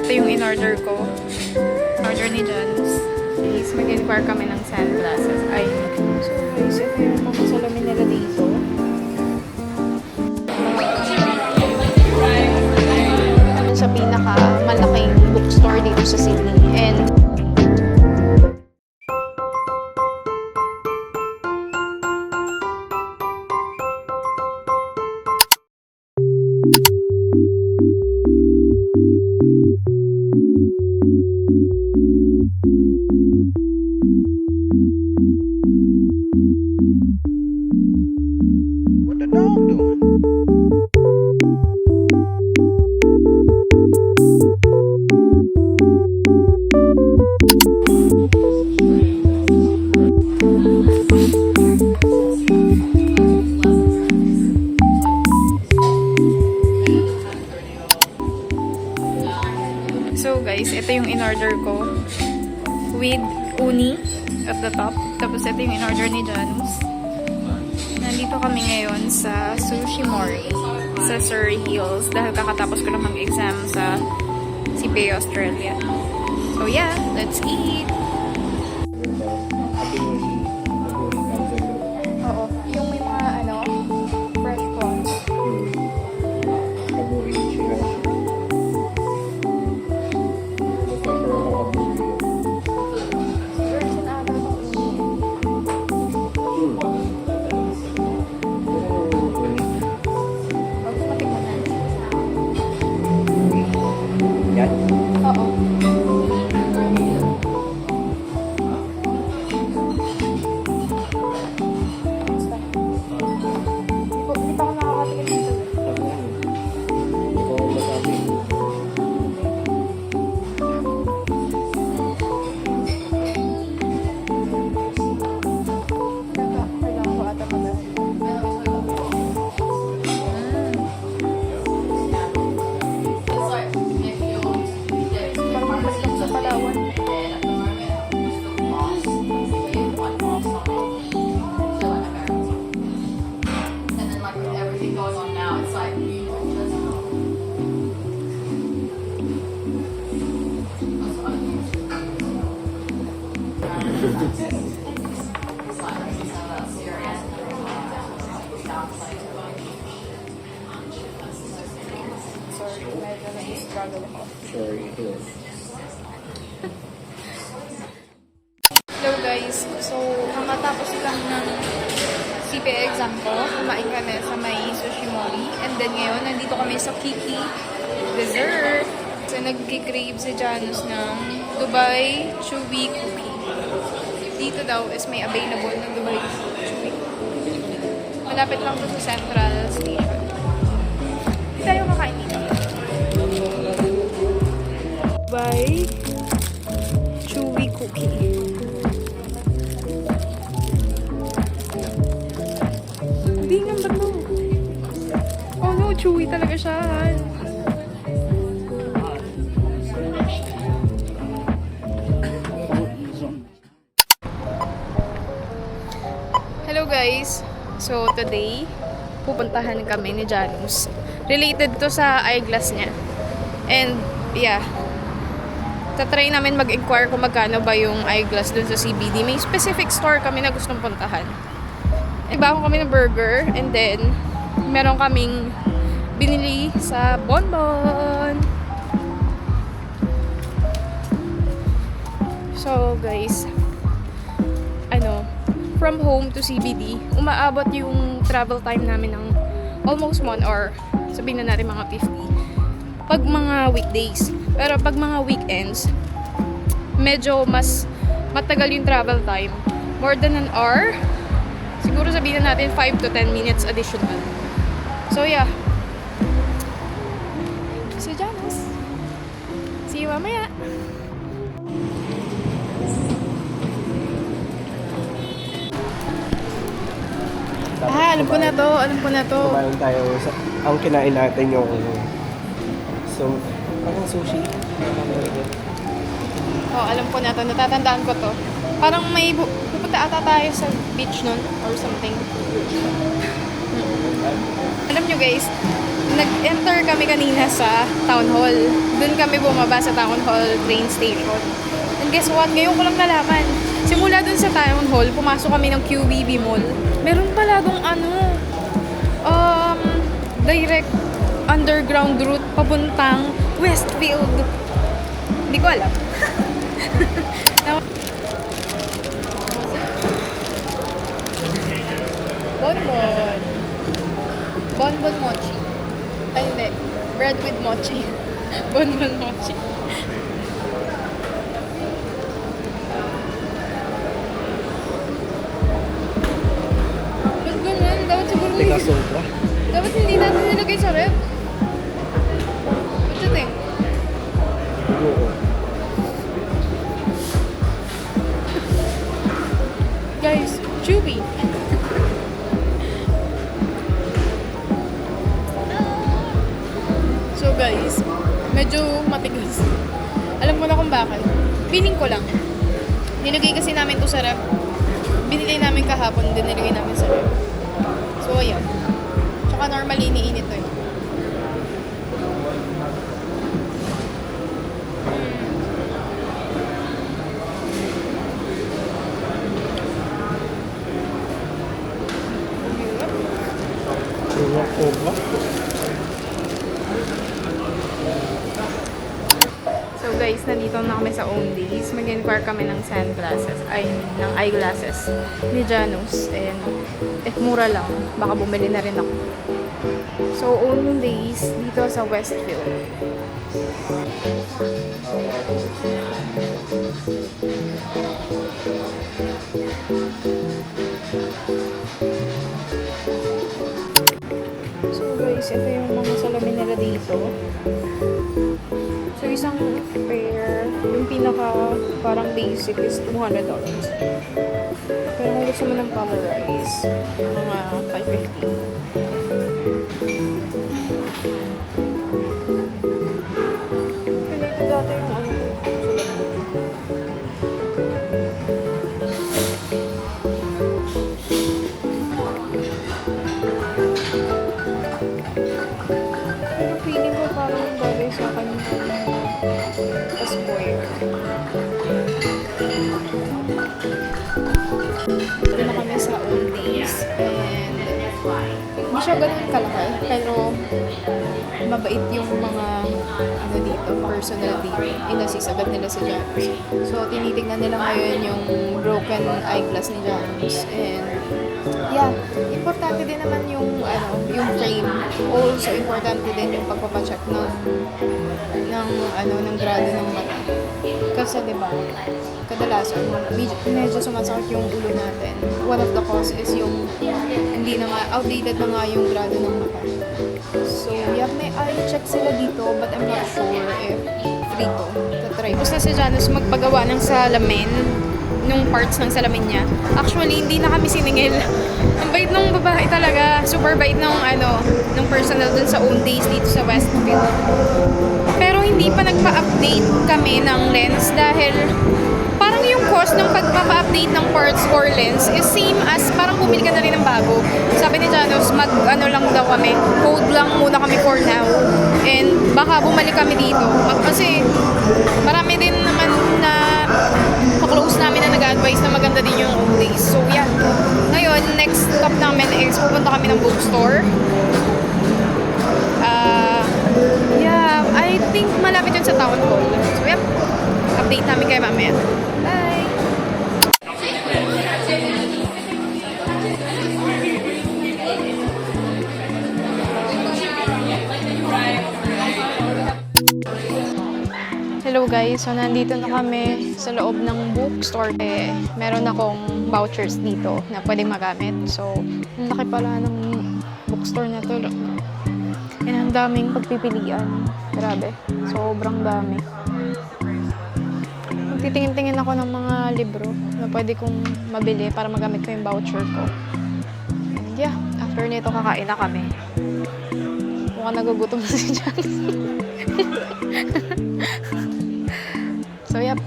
ito yung in-order ko. Order ni Janus. Please, mag-inquire kami ng sunglasses. Ay, so guys, ito yung mga salamin nila dito. Sa pinaka-malaking bookstore dito sa Sydney. And What the dog doing? so guys, ito yung in-order ko with uni at the top. Tapos ito yung in-order ni Janus. Nandito kami ngayon sa Sushi Mori sa Surrey Hills dahil kakatapos ko lang mag-exam sa CPA Australia. So yeah, let's eat! Oo, yung may mga fresh prawns. Sorry, medyo nag-struggle ako. Sorry, it is. Hello guys, so kakatapos lang ng CPA exam ko, kumain kami sa may Sushi Mori, and then ngayon nandito kami sa Kiki Dessert. So nagki-crave si Janus ng Dubai Chewy Cookie. Dito daw is may available ng Dubai Chewy Cookie. Malapit lang to sa Central Station. Hindi tayo makain dito. Dubai Chewy Cookie. Hindi nga ba no? Oh no, chewy talaga siya. Hello guys! So today, pupuntahan kami ni Janus. Related to sa eyeglass niya. And yeah, tatry namin mag-inquire kung magkano ba yung eyeglass dun sa CBD. May specific store kami na gustong puntahan. Ibahan kami ng burger, and then meron kaming binili sa Bonbon. So guys, from home to CBD, umaabot yung travel time namin ng almost 1 hour. Sabihin na natin mga 50. Pag mga weekdays. Pero pag mga weekends, medyo mas matagal yung travel time. More than an hour. Siguro sabihin na natin 5 to 10 minutes additional. So yeah. Si Janus. See you mamaya. Alam ko na to. Alam ko na to. Kumain tayo sa... Ang kinain natin yung... So, parang sushi. Oh, alam ko na to. Natatandaan ko to. Parang may pupunta ata tayo sa beach nun or something. Alam nyo guys, nag-enter kami kanina sa Town Hall. Doon kami bumaba sa Town Hall train station. And guess what? Ngayon ko lang nalaman. Simula doon sa Town Hall, pumasok kami ng QVB Mall. Meron pala dong direct underground route papuntang Westfield. Hindi ko alam. Bonbon. Bonbon mochi. Ay, hindi. Bread with mochi. Bonbon mochi. Ba't ganun? Dapat siguro Teka, sobra. dapat hindi natin nilagay sa ref. What you think? Oo. Guys, chewy. So guys, medyo matigas. Alam ko na kung bakit. Feeling ko lang. Nilagay kasi namin to sa ref. Binili namin kahapon, din nilagay namin sa ref. So ayan. Tsaka normally iniinit to eh. Sobra. So guys, nandito na kami sa Owndays. Mag-inquire kami ng sunglasses, ng eyeglasses ni Janus. And mura lang. Baka bumili na rin ako. So Owndays dito sa Westfield. So guys, ito yung mga salamin nila dito. So, isang pair, yung pinaka parang basic is $200. Pero kung gusto mo ng colorize, mga $550. Ganito dati yung pero feeling ko parang bagay sa akin yung square. Dito na kami sa Owndays and hindi siya ganun kalaki pero mabait yung mga dito, personal dito. Inassist agad nila si Janus. So, tinitignan nila ngayon yung broken eyeglass ni Janus and yeah, importante din naman yung frame. Also, importante din yung pagpapacheck ng grado ng mata. Kasi, di ba, kadalasan, medyo sumasakit yung ulo natin. One of the cause is yung outdated na nga yung grado ng mata. So, yeah, may eye check sila dito, but I'm not sure if free to try. Gusto si Janus magpagawa ng salamin, nung parts ng salamin niya. Actually, hindi na kami siningil. Ang bait nung babae talaga. Super bait nung personal dun sa Owndays dito sa Westfield. Pero hindi pa nagpa-update kami ng lens dahil parang yung cost ng pagpapa-update ng parts or lens is same as parang bumili ka na rin ng bago. Sabi ni Janus, lang daw kami. Code lang muna kami for now. And baka bumalik kami dito. Kasi marami din naman na close namin na nag-advise na maganda din yung Owndays. So, yan. Ngayon, next stop namin is pupunta kami ng bookstore. Yeah, I think malapit yun sa Town Hall. So, yep. Update namin kayo mamaya. Bye! Hello guys, so nandito na kami sa loob ng bookstore. Meron akong vouchers dito na pwedeng magamit. So, ang laki pala ng bookstore na to. And ang daming pagpipilian. Grabe, sobrang dami. Titingin-tingin ako ng mga libro na pwede kong mabili para magamit ko yung voucher ko. And yeah, after nito kakain na kami. Mukhang nagugutom na si Jan. So, yep.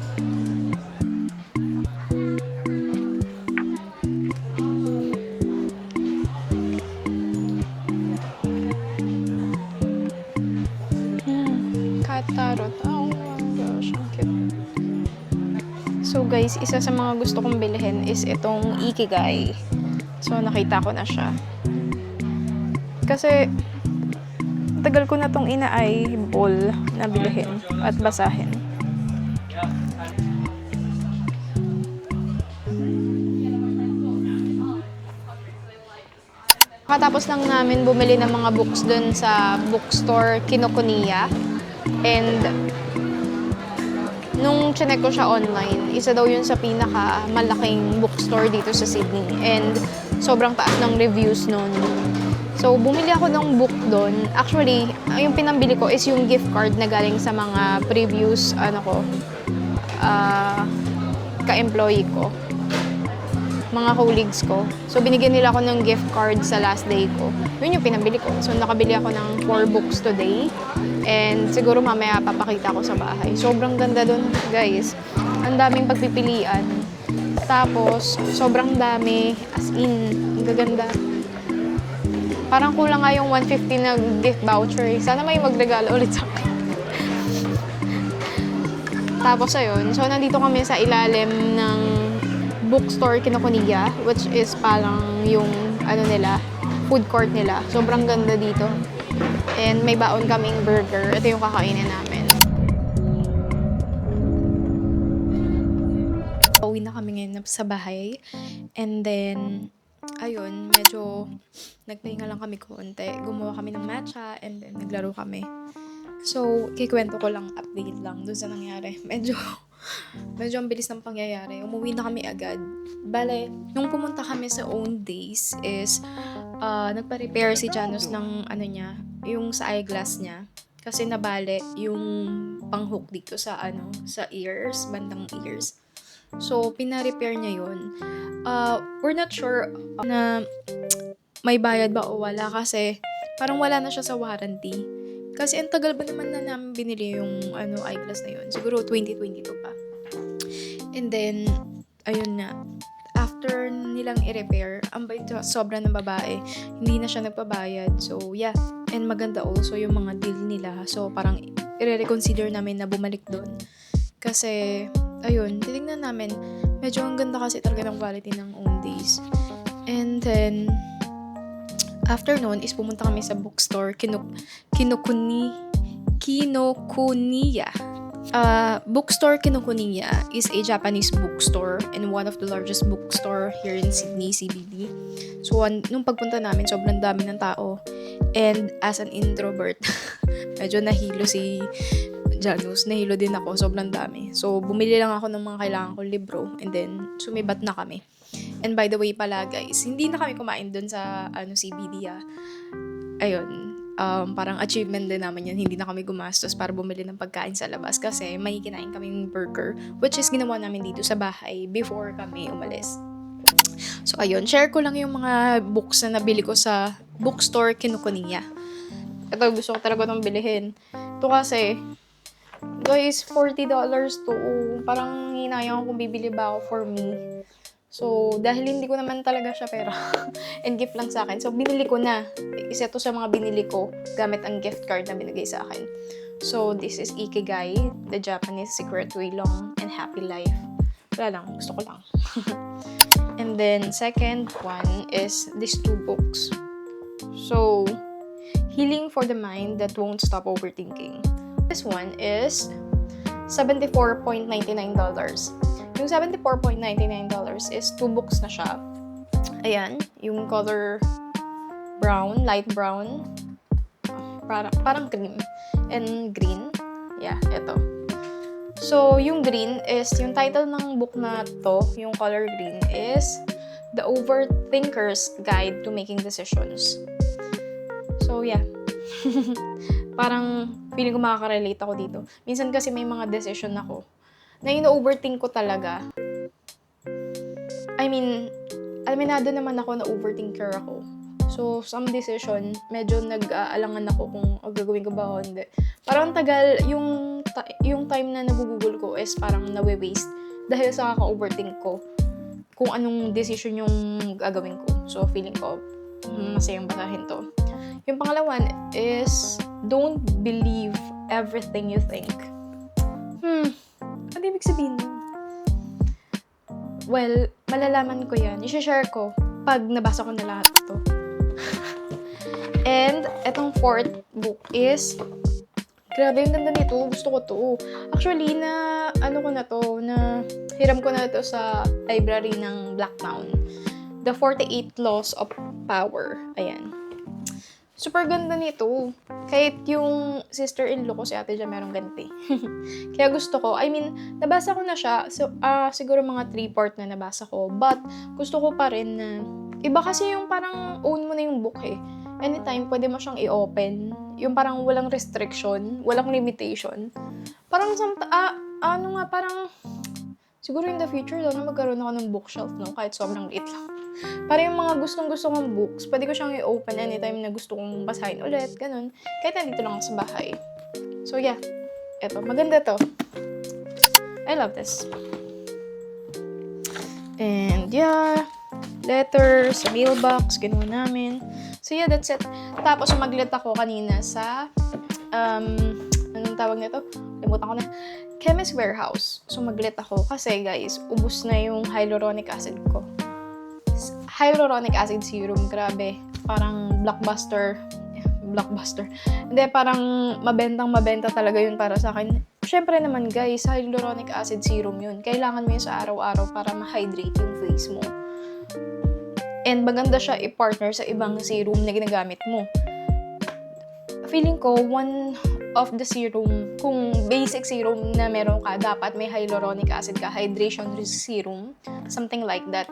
tarot. Oh my gosh, ang cute. So guys, isa sa mga gusto kong bilhin is itong Ikigai. So nakita ko na siya. Kasi tagal ko na tong ina-eyeball na bilhin at basahin. Katapos lang namin bumili ng mga books dun sa bookstore Kinokuniya. And nung chinek ko siya online, isa daw yun sa pinaka-malaking bookstore dito sa Sydney. And sobrang taas ng reviews nun. So, bumili ako ng book doon. Actually, yung pinambili ko is yung gift card na galing sa mga previous, ka-employee ko. Mga colleagues ko. So, binigyan nila ako ng gift card sa last day ko. Yun yung pinambili ko. So, nakabili ako ng 4 books today. And siguro mamaya papakita ko sa bahay. Sobrang ganda doon, guys. Ang daming pagpipilian. Tapos, sobrang dami. As in, ang gaganda. Parang kulang nga yung 150 na gift voucher. Sana may magregalo ulit sa akin. Tapos ayun, so nandito kami sa ilalim ng bookstore Kinokuniya, which is parang yung food court nila. Sobrang ganda dito. And may baon kaming burger. Ito yung kakainin namin. Uwi na kami ngayon sa bahay. And then, ayun, medyo nagpahinga lang kami konti. Gumawa kami ng matcha and then naglaro kami. So, kikwento ko lang, update lang dun sa nangyari. Medyo ang bilis ng pangyayari. Umuwi na kami agad. Bale, nung pumunta kami sa own days is nagpa-repair si Janus ng yung sa eyeglass niya. Kasi nabali yung pang-hook dito sa ears, bandang ears. So, pina-repair niya yun. We're not sure na may bayad ba o wala kasi parang wala na siya sa warranty. Kasi ang tagal ba naman na namin binili yung eyeglass na yun. Siguro 2022 pa. And then, ayun na. After nilang i-repair, ang bait sobra ng babae. Hindi na siya nagpabayad. So, yeah. And maganda also yung mga deal nila. So, parang i-reconsider namin na bumalik doon. Kasi, ayun, titignan namin. Medyo ang ganda kasi talaga ng quality ng own days. And then, after nun is pumunta kami sa bookstore Kinokuniya. Bookstore Kinokuniya is a Japanese bookstore and one of the largest bookstore here in Sydney, CBD. So, nung pagpunta namin, sobrang dami ng tao. And as an introvert, medyo nahilo si Janus. Nahilo din ako, sobrang dami. So, bumili lang ako ng mga kailangan kong libro and then sumibat na kami. And by the way pala guys, hindi na kami kumain dun sa CBD Ayun, parang achievement din naman yan. Hindi na kami gumastos para bumili ng pagkain sa labas kasi may kinain kaming burger which is ginawa namin dito sa bahay before kami umalis. So ayun, share ko lang yung mga books na nabili ko sa bookstore Kinokuniya. Ito gusto ko talaga itong bilihin. Ito kasi guys, $40 to. Parang hinayang kung bibili ba ako for me. So, dahil hindi ko naman talaga siya pera and gift lang sa akin. So, binili ko na. Isa to sa mga binili ko gamit ang gift card na binigay sa akin. So, this is Ikigai, the Japanese secret to a long and happy life. Wala lang, gusto ko lang. And then, second one is these 2 books. So, Healing for the Mind That Won't Stop Overthinking. This one is $74.99. Yung $74.99 is 2 books na siya. Ayan, yung color brown, light brown, parang cream, and green. Yeah, ito. So, yung green is, yung title ng book na to, yung color green is The Overthinker's Guide to Making Decisions. So, yeah. Parang feeling ko makaka-relate ako dito. Minsan kasi may mga decision ako na ino-overthink ko talaga. I mean, aminado naman ako na overthinker ako. So, some decision, medyo nag-aalangan ako kung gagawin ko ba o hindi. Parang tagal, yung time na nagugugol ko is parang nawe-waste dahil sa kaka-overthink ko kung anong decision yung gagawin ko. So, feeling ko, masayang basahin to. Yung pangalawan is, don't believe everything you think. Ano ibig sabihin nun? Well, malalaman ko yan. I-share ko pag nabasa ko na lahat ito. And, etong fourth book is, grabe, yung ganda nito. Gusto ko to. Actually, hiram ko na to sa library ng Blacktown. The 48 Laws of Power. Ayan. Super ganda nito. Kahit yung sister-in-law ko si Ate Jam merong ganti. Kaya gusto ko. I mean, nabasa ko na siya. So, siguro mga 3-part na nabasa ko. But, gusto ko pa rin na, iba kasi yung parang own mo na yung book eh. Anytime, pwede mo siyang i-open. Yung parang walang restriction, walang limitation. Parang, parang, siguro in the future, na magkaroon ako ng bookshelf, no? Kahit sobrang liit lang. Para yung mga gustong-gusto kong books, pwede ko siyang i-open anytime na gusto kong basahin ulit, ganun. Kahit nandito lang ako sa bahay. So yeah, eto, maganda to. I love this. And yeah, letters, sa mailbox, ginawa namin. So yeah, that's it. Tapos maglit ako kanina sa, anong tawag nito? Limutan ko na. Chemist Warehouse. So maglit ako kasi guys, ubus na yung hyaluronic acid ko. Hyaluronic acid serum, grabe. Parang blockbuster. Hindi, parang mabenta talaga yun para sa akin. Syempre naman guys, hyaluronic acid serum yun. Kailangan mo yun sa araw-araw para ma-hydrate yung face mo. And maganda siya i-partner sa ibang serum na ginagamit mo. Feeling ko, one of the serum, kung basic serum na meron ka, dapat may hyaluronic acid ka, hydration serum, something like that.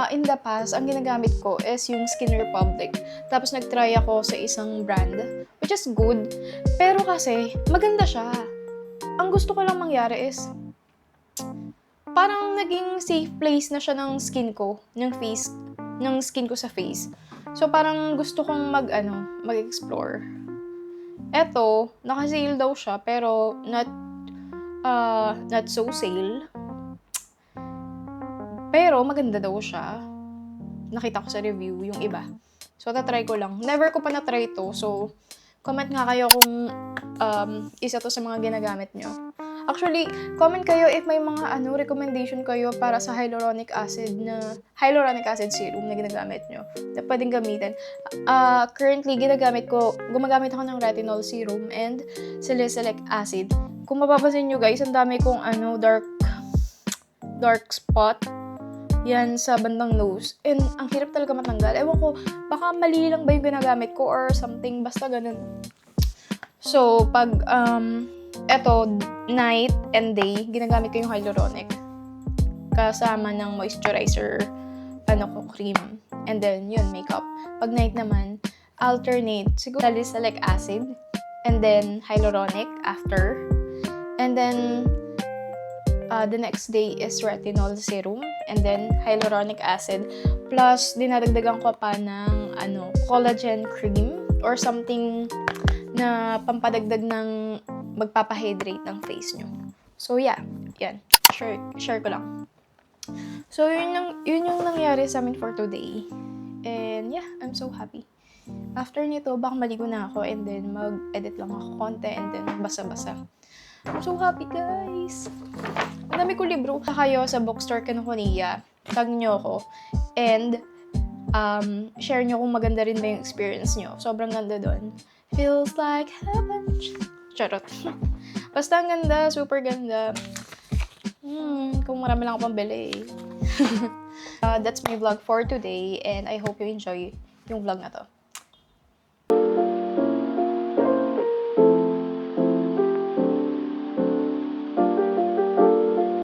In the past, ang ginagamit ko is yung Skin Republic. Tapos nag-try ako sa isang brand, which is good. Pero kasi, maganda siya. Ang gusto ko lang mangyari is, parang naging safe place na siya ng skin ko, ng skin ko sa face. So, parang gusto kong mag-explore. Eto, naka-sale daw siya, pero not so sale. Pero, maganda daw siya. Nakita ko sa review, yung iba. So, tatry ko lang. Never ko pa na-try to. So, comment nga kayo kung isa to sa mga ginagamit nyo. Actually, comment kayo if may mga recommendation kayo para sa hyaluronic acid serum na ginagamit nyo na pwedeng gamitin. Currently, gumagamit ako ng retinol serum and salicylic acid. Kung mapapansin nyo guys, ang dami kong dark spot yan sa bandang nose. And ang hirap talaga matanggal. Ewan ko, baka mali lang ba yung ginagamit ko or something. Basta ganun. So, pag night and day, ginagamit ko yung hyaluronic. Kasama ng moisturizer, cream. And then, yun, makeup. Pag night naman, alternate. Siguro salicylic acid. And then, hyaluronic after. And then, the next day is retinol serum. And then, hyaluronic acid. Plus, dinadagdagan ko pa ng, collagen cream. Or something na pampadagdag ng magpapahydrate ng face nyo. So, yeah. Yan. Share ko lang. So, yun yung nangyari sa amin for today. And, yeah. I'm so happy. After nito, baka maligo na ako and then mag-edit lang ako konti and then basa-basa. I'm so happy, guys! Ang dami ko libro. Kayo sa bookstore Kinokuniya, tag nyo ako. And, share nyo kung maganda rin ba yung experience nyo. Sobrang ganda doon. Feels like heaven. Charot. Basta ang ganda, super ganda. Kung marami lang ako pambili. That's my vlog for today and I hope you enjoy yung vlog na to.